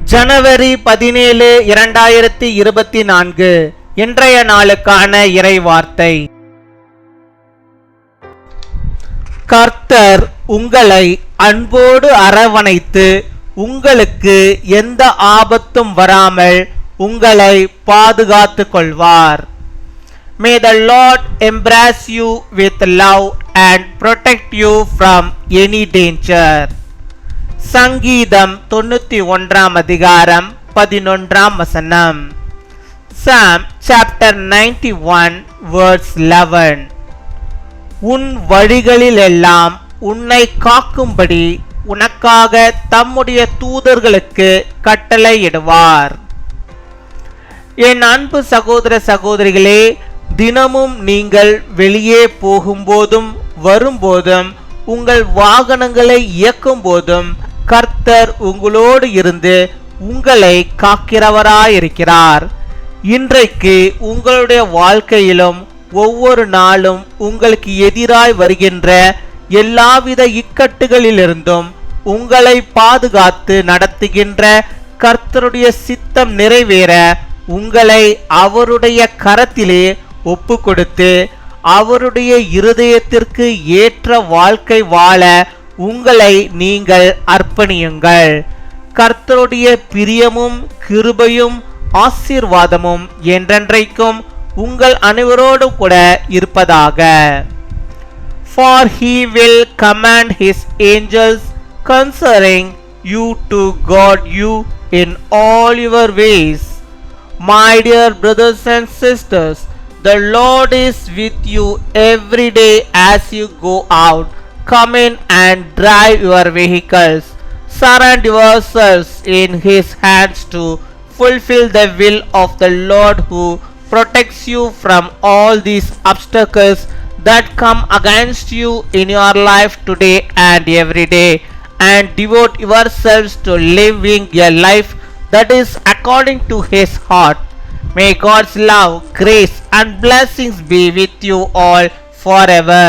ஜனவரி 17, 2024 இன்றைய நாளுக்கான இறைவார்த்தை. கர்த்தர் உங்களை அன்போடு அரவணைத்து உங்களுக்கு எந்த ஆபத்தும் வராமல் உங்களை பாதுகாத்துக் கொள்வார். May the Lord embrace you with love and protect you from any danger. சங்கீதம் 91 அதிகாரம் 11 வசனம். Psalm chapter 91 verse 11. உன் வழிகளிலெல்லாம் உன்னை காக்கும்படி உனக்காக தம்முடைய தூதர்களுக்கு கட்டளையிடுவார். என் அன்பு சகோதர சகோதரிகளே, தினமும் நீங்கள் வெளியே போகும்போதும் வரும்போதும் உங்கள் வாகனங்களை இயக்கும் போதும் கர்த்தர் உங்களோடு இருந்து உங்களை காக்கிறவராயிருக்கிறார். இன்றைக்கு உங்களுடைய வாழ்க்கையிலும் ஒவ்வொரு நாளும் உங்களுக்கு எதிராய் வருகின்ற எல்லாவித இக்கட்டுகளிலிருந்தும் உங்களை பாதுகாத்து நடத்துகின்ற கர்த்தருடைய சித்தம் நிறைவேற உங்களை அவருடைய கரத்திலே ஒப்பு கொடுத்து அவருடைய இருதயத்திற்கு ஏற்ற வாழ்க்கை வாழ உங்களை நீங்கள் அர்ப்பணியுங்கள். கர்த்தருடைய பிரியமும் கிருபையும் ஆசீர்வாதமும் என்றென்றைக்கும் உங்கள் அனைவரோடு கூட இருப்பதாக. For he will command his angels concerning you to guard you in all your ways. My dear brothers and sisters, the Lord is with you every day as you go out, come in and drive your vehicles. Surrender yourselves in his hands to fulfill the will of the Lord who protects you from all these obstacles that come against you in your life today and every day, and devote yourselves to living a life that is according to his heart. May God's love, grace and blessings be with you all forever.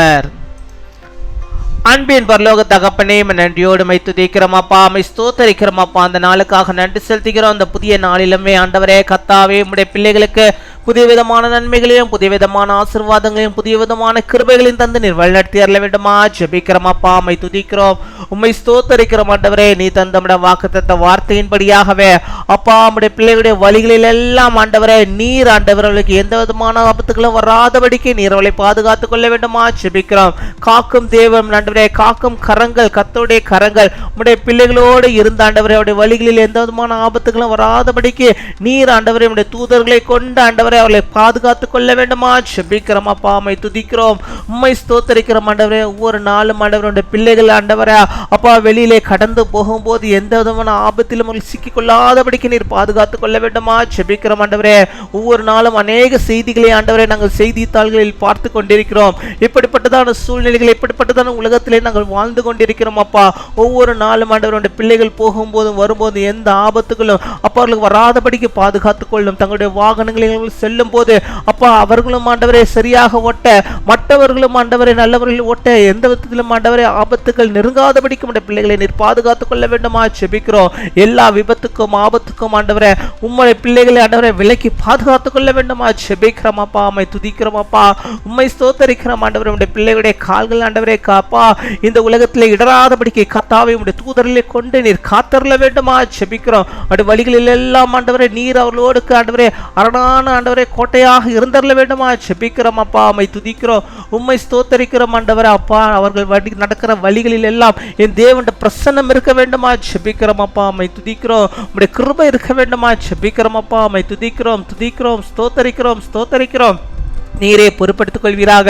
அன்பின் பரலோக தகப்பனே, நன்றியோடு my துதிக்கிறோம் அப்பா, my ஸ்தோத்தரிக்கிறோம் அப்பா. அந்த நாளுக்காக நன்றி செலுத்துகிறோம். அந்த புதிய நாளிலுமே ஆண்டவரே கர்த்தாவே, உம்முடைய பிள்ளைகளுக்கு புதிய விதமான நன்மைகளையும் புதிய விதமான ஆசீர்வாதங்களையும் புதிய விதமான கிருபைகளையும் தந்து நீர் வழிநடத்தி அருள வேண்டுமா ஜெபிக்கிறோம் அப்பா. மை துதிக்கிறோம், உம்மை ஸ்தோத்தரிக்கிறோம் ஆண்டவரே. நீ தந்த வாக்குத்தத்த வார்த்தையின்படியாகவே அப்பா, உம்முடைய பிள்ளைகளுடைய வழிகளில் எல்லாம் ஆண்டவரே நீர் ஆண்டவர்களுக்கு எந்த விதமான ஆபத்துகளும் வராதபடிக்கு நீர் அவளை பாதுகாத்துக் கொள்ள வேண்டுமா ஜெபிக்கிறோம். காக்கும் தேவன் ஆண்டவரே, காக்கும் கரங்கள் கர்த்தருடைய கரங்கள் உம்முடைய பிள்ளைகளோடு இருந்த ஆண்டவரே அவருடைய வழிகளில் எந்த விதமான ஆபத்துகளும் வராதபடிக்கு நீர் ஆண்டவரே உம்முடைய தூதர்களை கொண்டு ஆண்டவரே அவளை பாதுகாத்துக் கொள்ள வேண்டுமா ஜெபிக்கிறோம் அப்பா. உம்மை துதிக்கிறோம், உம்மை ஸ்தோத்தரிக்கிறோம் ஆண்டவரே. ஒவ்வொரு நாளும் ஆண்டவருடைய பிள்ளைகள் ஆண்டவரே அப்பா வெளியிலே கடந்து போகும்போது எந்த விதமான ஆபத்திலும் சிக்கிக் கொள்ளாதபடிக்கு நீர் பாதுகாத்துக் கொள்ள வேண்டுமா ஜெபிக்கிறோம் ஆண்டவரே. ஒவ்வொரு நாளும் அநேக செய்திகளை ஆண்டவரே நாங்கள் செய்தித்தாள்களில் பார்த்து கொண்டிருக்கிறோம். இப்படிப்பட்டதான சூழ்நிலைகள், இப்படிப்பட்டதான உலகத்திலே நாங்கள் வாழ்ந்து கொண்டிருக்கிறோம் அப்பா. ஒவ்வொரு நாளும் ஆண்டவருடைய பிள்ளைகள் போகும்போதும் வரும்போது எந்த ஆபத்துகளும் அப்பா அவர்களுக்கு வராதபடிக்கு பாதுகாத்துக் கொள்ளும். தங்களுடைய வாகனங்களில் செல்லும் போது அப்பா அவர்களும் ஆண்டவரே சரியாக ஓட்ட, மற்றவர்களும் ஆண்டவரை நல்லவர்கள் ஓட்ட எந்த விதத்திலும் ஆண்டவரை ஆபத்துகள் நெருங்காதபடிக்கு உம்முடைய பிள்ளைகளை நீர் பாதுகாத்துக் கொள்ள வேண்டுமா ஜெபிக்கிறோம். எல்லா விபத்துக்கும் ஆபத்துக்கும் ஆண்டவரே உம்முடைய பிள்ளைகளை ஆண்டவரை விலக்கி பாதுகாத்துக் கொள்ள வேண்டுமா ஜெபிக்கிறோம் அப்பா. உம்மை துதிக்கிறோம் அப்பா, உம்மை ஸ்தோத்தரிக்கிறோம் ஆண்டவரே. உம்முடைய பிள்ளைகளுடைய கால்கள் ஆண்டவரே காப்பா இந்த உலகத்திலே இடராதபடிக்கு கர்த்தாவை உம்முடைய தூதர்களை கொண்டு நீர் காத்தருள வேண்டுமா ஜெபிக்கிறோம். அப்படி வழிகளில் எல்லாம் ஆண்டவரே நீர் அவர்களோடு ஆண்டவரே அரணான ஆண்டவரே கோட்டையாக இருந்தருள வேண்டுமா ஜெபிக்கிறோம் அப்பா. உம்மை துதிக்கிறோம், உம்மை ஸ்தோத்தரிக்கிறோம் ஆண்டவரே அப்பா. அவர்கள் நடக்கிற வழிகளில் எல்லாம் என் தேவனுடைய பிரசன்னம் இருக்க வேண்டுமா ஜெபிக்கிறோம் அப்பா. உம்மை துதிக்கிறோம், உம்முடைய கிருபை இருக்க வேண்டுமா ஜெபிக்கிறோம் அப்பா. உம்மை துதிக்கிறோம், துதிக்கிறோம், ஸ்தோத்தரிக்கிறோம், ஸ்தோத்தரிக்கிறோம். நீரே பொறுப்படுத்திக் கொள்வீராக,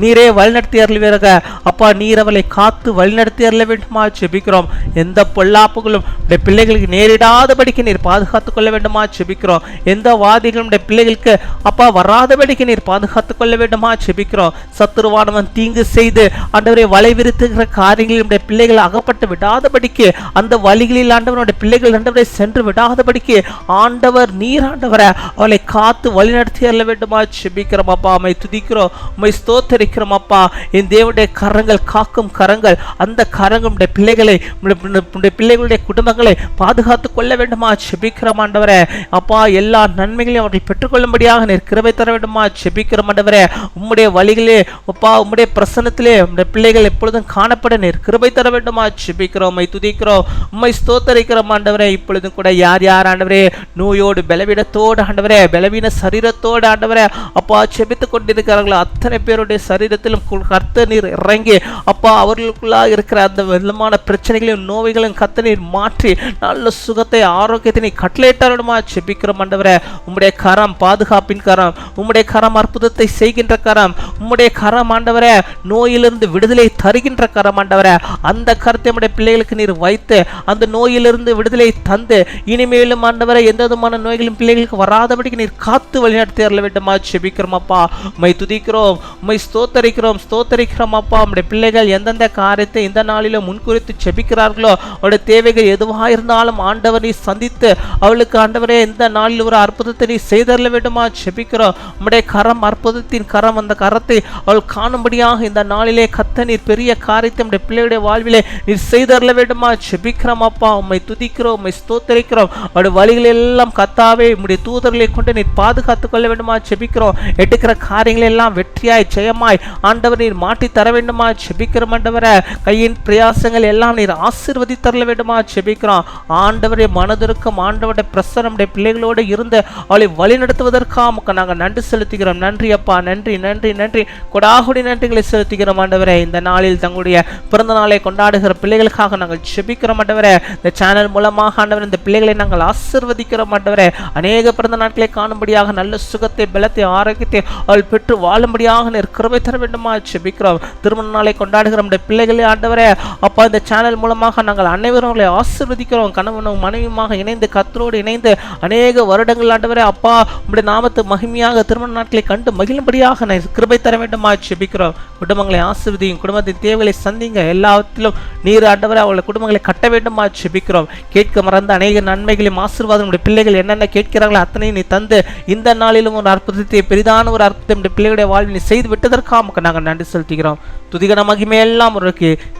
நீரே வழிநடத்தி அருள்வீராக அப்பா. நீர் அவளை காத்து வழிநடத்தி அருள வேண்டுமா ஜெபிக்கிறோம். எந்த பொல்லாப்புகளும் பிள்ளைகளுக்கு நேரிடாதபடிக்கு நீர் பாதுகாத்துக் கொள்ள வேண்டுமா ஜெபிக்கிறோம். எந்த வாதிகளும் பிள்ளைகளுக்கு அப்பா வராதபடிக்கு நீர் பாதுகாத்துக் கொள்ள வேண்டுமா ஜெபிக்கிறோம். சத்துருவானவன் தீங்கு செய்து ஆண்டவரை வலை விரித்துகிற காரியங்களில் பிள்ளைகள் அகப்பட்டு விடாதபடிக்கு, அந்த வழிகளில் ஆண்டவனுடைய பிள்ளைகள் ஆண்டவரை சென்று விடாதபடிக்கு ஆண்டவர் நீர் ஆண்டவரை அவளை காத்து வழிநடத்தி அருள வேண்டுமா ஜெபிக்கிறோம். அப்பா, உம்மை துதிக்கிறோம், உம்மை ஸ்தோத்தரிக்கிறோம் அப்பா. என் தேவனுடைய கரங்கள் காக்கும் கரங்கள், அந்த கரங்கள் உடைய பிள்ளைகளை, உடைய பிள்ளைகளுடைய குடும்பங்களை பாதுகாத்து கொள்ள வேண்டுமா செபிக்கிறோம் ஆண்டவரே. அப்பா, எல்லா நன்மைகளையும் அவர்கள் பெற்றுக்கொள்ளும்படியாக நீர் கிருபை தர வேண்டுமா செபிக்கிறோம் ஆண்டவரே. உம்முடைய வழிகளே அப்பா, உம்முடைய பிரசன்னத்திலே உம்முடைய பிள்ளைகள் எப்பொழுதும் காணப்பட நீர் கிருபை தர வேண்டுமா செபிக்கிறோம். உம்மை துதிக்கிறோம், உம்மை ஸ்தோத்தரிக்கிறோம் ஆண்டவரே. இப்பொழுதும் கூட யார் யார் ஆண்டவரே நோயோடு பலவீனத்தோடு ஆண்டவரே, பலவீன சரீரத்தோடு ஆண்டவரே அப்பா செபித்துக் கொண்டிருக்கிறார்களோ அத்தனை பேருடைய சரீரத்திலும் கர்த்தர் நீர் இறங்கி அப்பா அவர்களுக்குள்ளாக இருக்கிற அந்த விதமான பிரச்சனைகளையும் நோய்களையும் கர்த்தர் நீர் மாற்றி நல்ல சுகத்தை ஆரோக்கியத்தை நீ கட்டளையிட்டாருமா செபிக்கிறோம் ஆண்டவரே. உம்முடைய கரம் பாதுகாப்பின் கரம், உம்முடைய கரம் அற்புதத்தை செய்கின்ற கரம், உம்முடைய கரம் ஆண்டவரே நோயிலிருந்து விடுதலை தருகின்ற கரம் ஆண்டவரே. அந்த கருத்தை நம்முடைய பிள்ளைகளுக்கு நீர் வைத்து அந்த நோயிலிருந்து விடுதலை தந்து இனிமேலும் ஆண்டவரே எந்த விதமான நோய்களும் பிள்ளைகளுக்கு வராதபடிக்கு நீர் காத்து வழிநடத்தி தர வேண்டுமா செபிக்கிறோம் அப்பா. உம்மை துதிக்கிறோம், உம்மை ஸ்தோத்தரிக்கிறோம் அப்பா. நம்முடைய பிள்ளைகள் எந்தெந்த காரியத்தை இந்த நாளிலும் முன்குறித்து செபிக்கிறார்களோ அவருடைய தேவைகள் எதுவாக இருந்தாலும் ஆண்டவர் நீ சந்தித்து அவளுக்கு ஆண்டவரே இந்த நாளில் ஒரு அற்புதத்தை நீ செய்தரல வேண்டுமா செபிக்கிறோம். உம்முடைய கரம் அற்புதத்தின் கரம், அந்த கரத்தை அவள் காணும்படியாக இந்த நாளிலே கர்த்தர் நீர் பெரிய காரியத்தை நம்முடைய பிள்ளையுடைய வாழ்விலே நீர் செய்தரல வேண்டுமா செபிக்கிறோம் அப்பா. உம்மை துதிக்கிறோம், உம்மை ஸ்தோத்தரிக்கிறோம். அவருடைய வழிகள் எல்லாம் கர்த்தாவே உம்முடைய தூதர்களை கொண்டு நீர் பாதுகாத்துக் கொள்ள வேண்டுமா செபிக்கிறோம். எடுக்கிற காரியங்கள் எல்லாம் வெற்றியாய் ஜெயமாய் ஆண்டவர் நீர் மாட்டி தர வேண்டுமா செபிக்கிறோம் ஆண்டவரே. கையின் பிரயாசங்கள் எல்லாம் நீர் ஆசீர்வதி தர வேண்டுமா செபிக்கிறோம் ஆண்டவரே. மனதிற்கும் ஆண்டவருடைய பிரசன்னம் நம்முடைய பிள்ளைகளோடு இருந்து அவளை வழி நடத்துவதற்காக நாங்கள் நன்றி செலுத்துகிறோம். நன்றி அப்பா, நன்றி நன்றி நன்றி, கொடாகுடி நன்றிகளை செலுத்துகிறோம் ஆண்டவரே. இந்த நாளில் தங்களுடைய பிறந்த நாளை கொண்டாடுகிற பிள்ளைகளுக்காக நாங்கள் செபிக்கிறோம் ஆண்டவரே. இந்த சேனல் மூலமாக ஆண்டவர் இந்த பிள்ளைகளை நாங்கள் ஆசீர்வதிக்கிறோம் ஆண்டவரே. அநேக பிறந்த நாட்களை காணும்படியாக நல்ல சுகத்தை பலத்தை ஆரோக்கியத்தை அவள் பெற்று வாழும்படியாக நீர் கிருபை தர வேண்டுமா செபிக்கிறோம். திருமண நாளை கொண்டாடுகிற நம்முடைய பிள்ளைகளே ஆண்டவரே அப்பா, இந்த சேனல் மூலமாக நாங்கள் அனைவரும் அவர்களை ஆசீர்வதிக்கிறோம். கணவனும் மனைவியுமாக இணைந்து கர்த்தரோடு இணைந்து அநேக வருடங்கள் ஆண்டவரே அப்பா உம்முடைய நாமத்து மகிமையாக திருமண நாட்களை கண்டு மகிழும்படியாக நீர் கிருபை தர வேண்டுமா செபிக்கிறோம். குடும்பங்களை ஆசீர்வதியும், குடும்பத்தின் தேவைகளை சந்திங்க, எல்லாத்திலும் நீர் ஆண்டவரே அவர்களுடைய குடும்பங்களை கட்ட வேண்டுமா செபிக்கிறோம். கேட்க மறந்த அநேக நன்மைகளையும் ஆசீர்வாதம் உடைய பிள்ளைகள் என்னென்ன கேட்கிறார்களோ அத்தனையும் நீ தந்து இந்த நாளிலும் ஒரு அற்புதத்தை, பெரிதான ஒரு அற்புதம் பிள்ளைகளுடைய வாழ்வில் நீ செய்து விட்டதற்காக நாங்கள் நன்றி செலுத்துகிறோம். துதிகன மகிமை எல்லாம்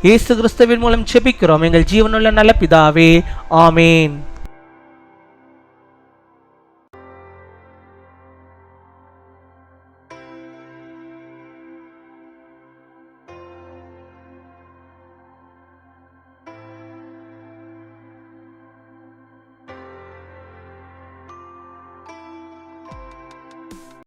இயேசு கிறிஸ்துவின் மூலம் செபிக்கிறோம் எங்கள் ஜீவனுள்ள நல்ல பிதாவே, ஆமேன்.